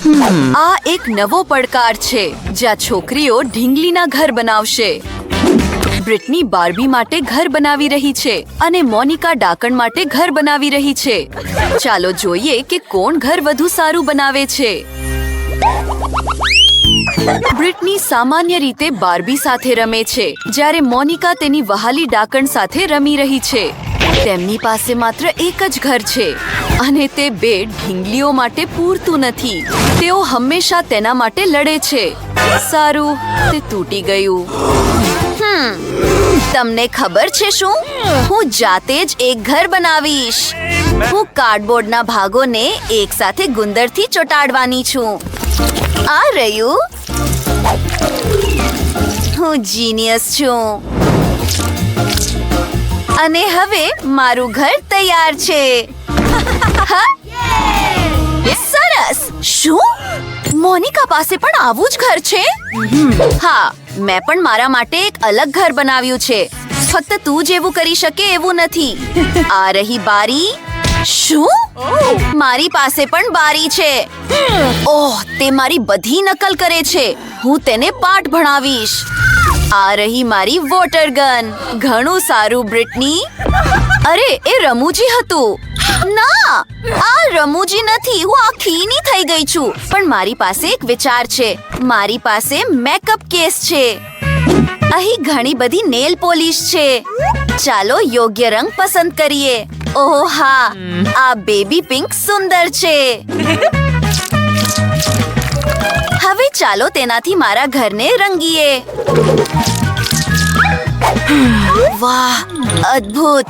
આ એક નવો પડકાર છે જ્યાં છોકરીઓ ઢીંગલીના ઘર બનાવશે. બ્રિટની બાર્બી માટે ઘર બનાવી રહી છે અને મોનિકા ડાકણ માટે ઘર બનાવી રહી છે. ચાલો જોઈએ કે કોણ ઘર વધુ સારું બનાવે છે. બ્રિટની સામાન્ય રીતે બાર્બી સાથે રમે છે જ્યારે મોનિકા તેની વહાલી ડાકણ સાથે રમી રહી છે. તેમની પાસે માત્ર એક જ ઘર છે અને તે બે ઢીંગલીઓ માટે પૂરતું નથી. તેઓ હંમેશા તેના માટે લડે છે. સારું, તે તૂટી ગયું. તમને ખબર છે શું? હું જાતે જ એક ઘર બનાવીશ. હું કાર્ડબોર્ડના ભાગોને એક સાથે ગુંદરથી ચોંટાડવાની છું. આ રહ્યું. હું જીનિયસ છું. અને હવે મારું ઘર તૈયાર છે. સરસ. શું મોનિકા પાસે પણ આવું જ ઘર છે? હા, મેં પણ મારા માટે એક અલગ ઘર બનાવ્યું છે. ફક્ત તું જેવું કરી શકે એવું નથી. આ રહી બારી. શું? મારી પાસે પણ બારી છે. ઓહ, તે મારી બધી નકલ કરે છે. હું તેને પાઠ ભણાવીશ. આ રહી મારી વોટર ગન. ઘણું સારું બ્રિટની. અરે, એ રમૂજી હતું. ના, આ રમૂજી નથી. હું આખીની થઈ ગઈ છું. પણ મારી પાસે એક વિચાર છે. મારી પાસે મેકઅપ કેસ છે. અહીં ઘણી બધી નેલ પોલિશ છે. ચાલો યોગ્ય રંગ પસંદ કરીએ. ઓહ હા, આ બેબી પિંક સુંદર છે. હવે ચાલો તેનાથી મારા ઘરને રંગીએ. વાહ, અદ્ભુત.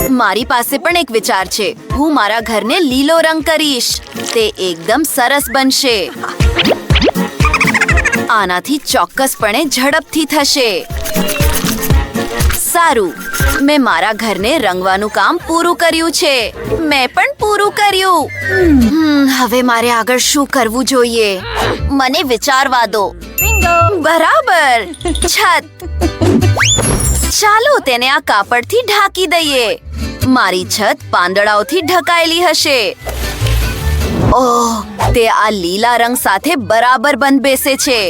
મારી પાસે પણ એક વિચાર છે. હું મારા ઘરને લીલો રંગ કરીશ. તે એકદમ સરસ બનશે. આનાથી ચોક્કસપણે ઝડપથી થશે. સારું, મેં મારા ઘરને રંગવાનું કામ પૂરું કર્યું છે. મેં પણ પૂરું કર્યું. હવે મારે આગળ શું કરવું જોઈએ? મને વિચારવા દો. બરાબર, છત. ચાલો તેને આ કાપડથી ઢાંકી દઈએ. મારી છત પાંદડાઓથી ઢકાયેલી હશે. ઓહ, તે આ લીલા રંગ સાથે બરાબર બંધ બેસે છે.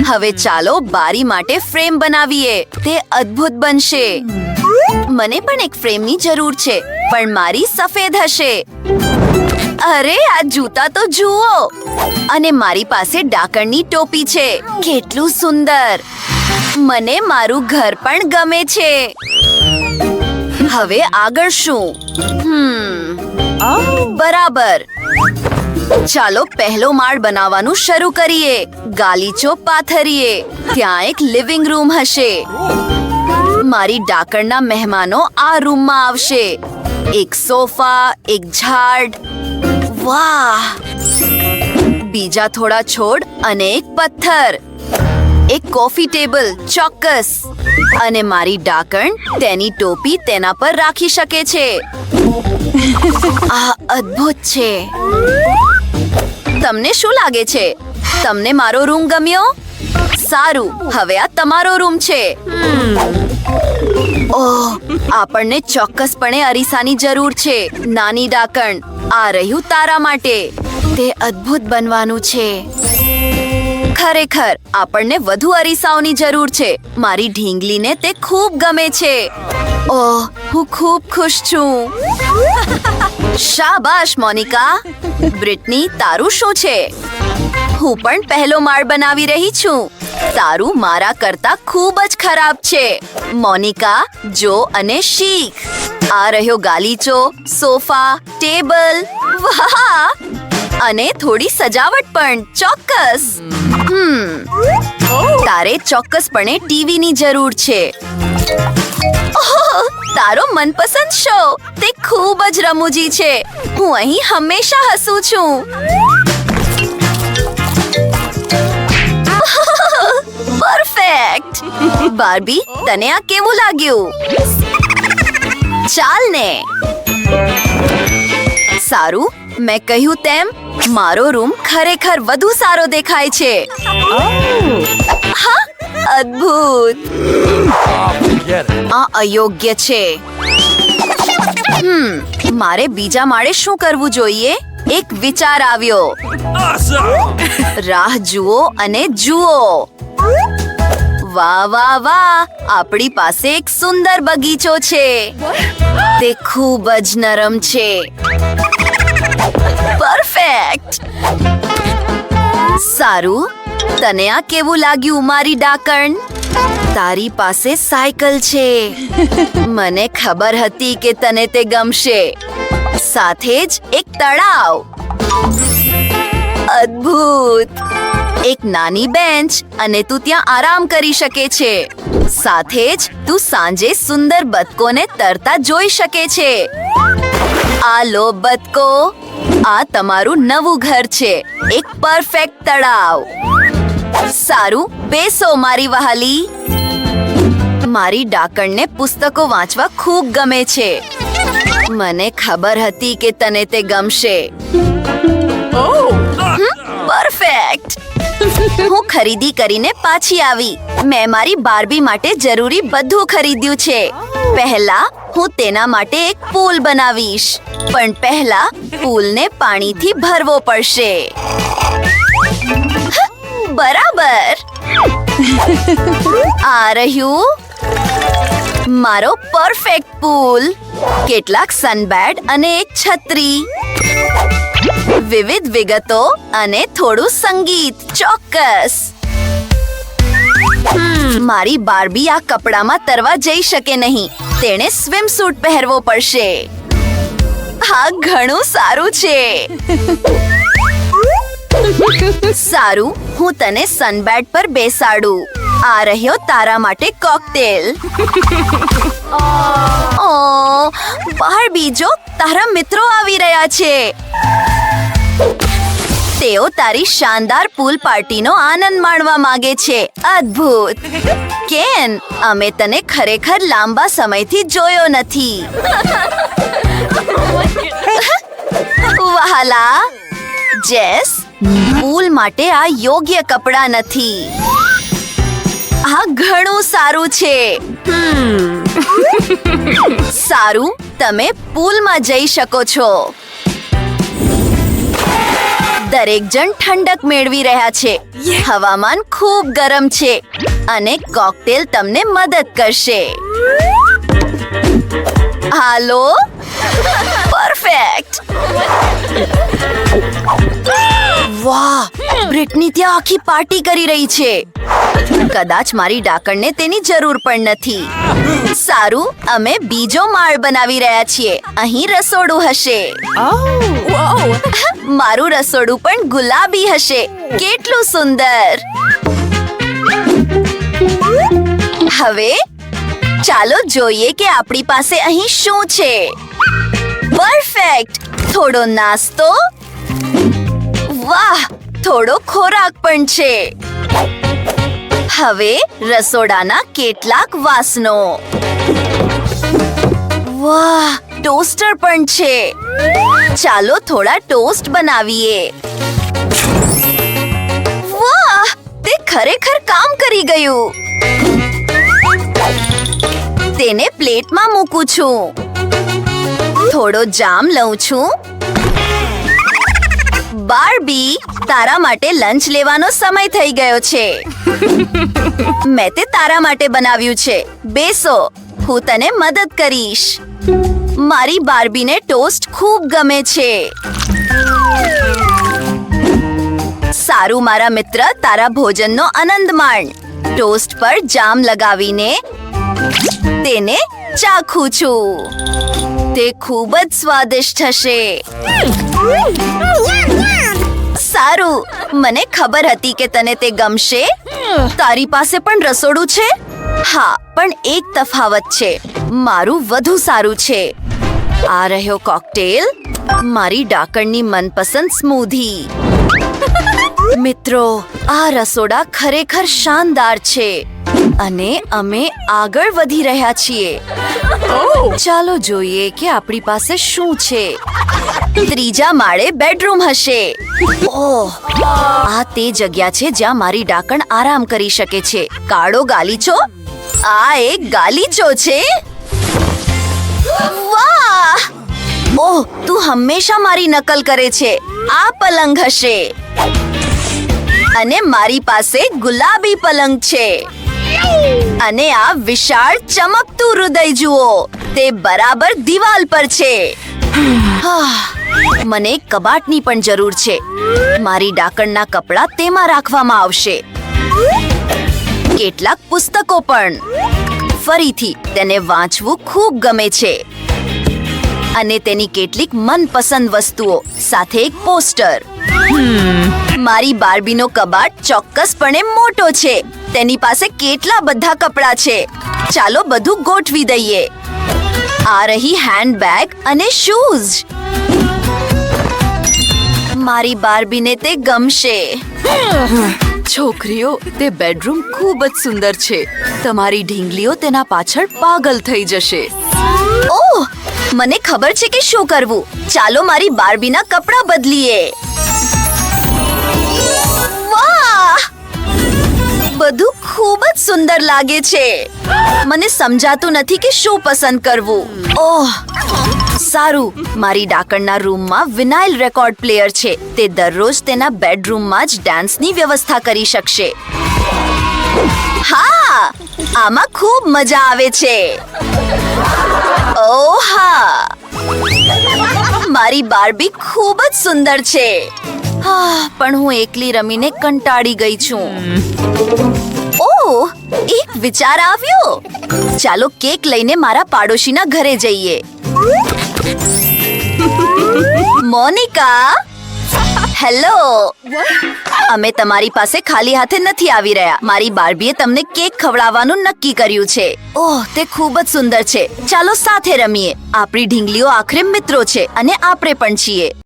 હવે ચાલો બારી માટે ફ્રેમ બનાવીએ. તે અદ્ભુત બનશે. મને પણ એક ફ્રેમની જરૂર છે, પણ મારી સફેદ હશે. અરે, આ જૂતા તો જુઓ. અને મારી પાસે ડાકણની ટોપી છે. કેટલું સુંદર. મને મારું ઘર પણ ગમે છે. હવે આગળ શું? બરાબર. ચાલો પહેલો માળ બનાવવાનું શરૂ કરીએ. ગાલીચો પાથરીએ. ત્યાં એક લિવિંગ રૂમ હશે. મારી ડાકણના મહેમાનો આ રૂમમાં આવશે. એક સોફા, એક ઝાડ. વાહ! બીજા થોડા છોડ અને એક પથ્થર. એક કોફી ટેબલ, ચોક્કસ. અને મારી ડાકણ તેની ટોપી તેના પર રાખી શકે છે. આ અદ્ભુત છે. તમને શું લાગે છે? તમને મારો રૂમ ગમ્યો? સારું, હવે આ તમારો રૂમ છે. ઓહ, આપણને ચોક્કસપણે અરીસાની જરૂર છે. નાની ડાકણ, આ રહ્યું તારા માટે. તે અદ્ભુત બનવાનું છે. ખરેખર, આપણને વધુ અરીસાઓની જરૂર છે. મારી ઢીંગલીને તે ખૂબ ગમે છે. ઓહ, હું ખૂબ ખુશ છું. શાબાશ મોનિકા. બ્રિટની, તારું શું છે? હું પણ પહેલો માળ બનાવી રહી છું. તારું મારા કરતા ખૂબ જ ખરાબ છે. મોનિકા, જો અને શીખ. આ રહ્યો ગાલીચો, સોફા, ટેબલ. વાહ! અને થોડી સજાવટ પણ. ચોક્કસ. તારે ચોક્કસપણે ટીવીની જરૂર છે. ઓહ, તારો મનપસંદ શો. તે ખૂબ જ રમૂજી છે. હું અહીં હંમેશા હસું છું. પરફેક્ટ. બાર્બી, તને આ કેવું લાગ્યું? ચાલ ને. સારું, મેં કહ્યું તેમ મારો રૂમ ખરેખર વધુ સારો દેખાય છે. હા, અદ્ભુત. આ અયોગ્ય છે. મારે બીજા માળે શું કરવું જોઈએ? એક વિચાર આવ્યો. રાહ જુઓ અને જુઓ. વાહ વાહ વાહ, આપણી પાસે એક સુંદર બગીચો છે. તે ખૂબ જ નરમ છે. પરફેક્ટ. સારું, તને આ કેવું લાગ્યું મારી ડાકણ? તારી પાસે સાયકલ છે. મને ખબર હતી કે તને તે ગમશે. સાથે જ એક તળાવ. અદ્ભુત. એક નાની બેન્ચ અને તું ત્યાં આરામ કરી શકે છે. સાથે જ તું સાંજે સુંદર બતકોને તરતા જોઈ શકે છે. આ લો બતકો, આ તમારું નવું ઘર છે. એક પરફેક્ટ તળાવ. સારું, બેસો મારી વહાલી. મારી ડાકણને પુસ્તકો વાંચવા ખૂબ ગમે છે. મને ખબર હતી કે તને તે ગમશે. પરફેક્ટ. હું ખરીદી કરીને પાછી આવી. મેં મારી બાર્બી માટે જરૂરી બધું ખરીદ્યું છે. પહેલા હું તેના માટે એક પૂલ બનાવીશ, પણ પહેલા પૂલને પાણીથી ભરવો પડશે. બરાબર. આ રહ્યું મારો પરફેક્ટ પૂલ. કેટલાક સનબેડ અને એક છત્રી. વિવિધ વિગતો અને થોડું સંગીત. ચોક્કસ. મારી બાર્બી આ કપડામાં તરવા જઈ શકે નહીં. તેણે સ્વિમસૂટ પહેરવો પડશે. હા, ઘણું સારું છે. સારું, હું તને સનબેડ પર બેસાડું. આ રહ્યો તારા માટે કોકટેલ. ઓ બાર્બી, જો તારા મિત્રો આવી રહ્યા છે. તેઓ તારી શાનદાર પૂલ પાર્ટીનો આનંદ માણવા માંગે છે. અદ્ભુત. કેન, અમે તને ખરેખર લાંબા સમયથી જોયો નથી. વહાલા જેસ, પૂલ માટે આ યોગ્ય કપડાં નથી. આ ઘણું સારું છે. સારું, તમે પૂલમાં જઈ શકો છો. દરેક જણ ઠંડક મેળવી રહ્યા છે. હવામાન ખૂબ ગરમ છે અને કોકટેલ તમને મદદ કરશે. હાલો. પરફેક્ટ. વાહ, બ્રિટની ત્યાં આખી પાર્ટી કરી રહી છે. કદાચ મારી ડાકણને તેની જરૂર પણ નથી. સારું, અમે બીજો માળ બનાવી રહ્યા છીએ. અહીં રસોડું હશે. મારું રસોડું પણ ગુલાબી હશે. કેટલું સુંદર. હવે ચાલો જોઈએ કે આપણી પાસે અહીં શું છે. પરફેક્ટ. થોડો નાસ્તો. વાહ, થોડો ખોરાક પણ છે. હવે રસોડાના કેટલાક વાસણો. વાહ, ટોસ્ટર પણ છે. ચાલો થોડા ટોસ્ટ બનાવીએ. વાહ, તે ખરેખર કામ કરી ગયું. તેને પ્લેટમાં મૂકું છું. થોડો જામ લઉં છું. બાર્બી, તારા માટે લંચ લેવાનો સમય થઈ ગયો છે. મેં તે તારા માટે બનાવ્યું છે. બેસો, હું તને મદદ કરીશ. મારી બાર્બીને ટોસ્ટ ખૂબ ગમે છે. સારું મારા મિત્ર, તારા ભોજનનો આનંદ માણ. ટોસ્ટ પર જામ લગાવીને તેને ચાખું છું. તે ખૂબ જ સ્વાદિષ્ટ હશે. સારું, મને ખબર હતી કે તને તે ગમશે. તારી પાસે પણ રસોડું છે? હા, પણ એક તફાવત છે. મારું વધુ સારું છે. આ રહ્યો કોકટેલ, મારી ડાકણની મનપસંદ સ્મૂધી. મિત્રો, આ રસોડા ખરેખર શાનદાર છે અને અમે આગળ વધી રહ્યા છીએ. ચાલો જોઈએ કે આપણી પાસે શું છે. ત્રીજા માળે બેડરૂમ હશે. ઓહ, આ તે જગ્યા છે જ્યાં મારી ડાકણ આરામ કરી શકે છે. કાળો ગાલીચો. આ એક ગાલીચો છે. વાહ, ઓહ, તું હંમેશા મારી નકલ કરે છે. આ પલંગ હશે. અને મારી પાસે ગુલાબી પલંગ છે. અને આ વિશાળ ચમકતું હૃદય જુઓ. તે બરાબર દિવાલ પર છે. મને એક કબાટની પણ જરૂર છે. મારી ડાકણના કપડાં તેમાં રાખવામાં આવશે. કેટલાક પુસ્તકો પણ. ફરીથી તેને વાંચવું ખૂબ ગમે છે. અને તેની કેટલીક મનપસંદ વસ્તુઓ સાથે એક પોસ્ટર. મારી બાર્બીનો કબાટ ચોક્કસપણે મોટો છે. તેની પાસે કેટલા બધા કપડાં છે. ચાલો બધું ગોઠવી દઈએ. આ રહી હેન્ડબેગ અને શૂઝ. મારી બાર્બીને તે ગમશે. છોકરીઓ, તે બેડરૂમ ખૂબ જ સુંદર છે. તમારી ઢીંગલીઓ તેના પાછળ પાગલ થઈ જશે. ઓહ, મને ખબર છે કે શું કરવું. ચાલો મારી બાર્બીના કપડાં બદલીએ. વાહ, બધું ખૂબ જ સુંદર લાગે છે. મને સમજાતું નથી કે શું પસંદ કરવું. ઓહ, સારું. મારી ડાકણના રૂમમાં વિનાઇલ રેકોર્ડ પ્લેયર છે. તે દરરોજ તેના બેડરૂમમાં જ ડાન્સની વ્યવસ્થા કરી શકશે. હા, આમાં ખૂબ મજા આવે છે. ઓહ હા, મારી બાર્બી ખૂબ જ સુંદર છે. પણ હું એકલી રમીને કંટાળી ગઈ છું. ઓહ, એક વિચાર આવ્યો. ચાલો કેક લઈને મારા પાડોશીના ઘરે જઈએ. Monica, hello. અમે તમારી પાસે ખાલી હાથે નથી આવી રહ્યા. મારી બાર્બીએ તમને કેક ખવડાવવાનું નક્કી કર્યું છે. ઓહ, તે ખૂબ જ સુંદર છે. ચાલો સાથે રમીએ. આપણી ઢીંગલીઓ આખરે મિત્રો છે અને આપણે પણ છીએ.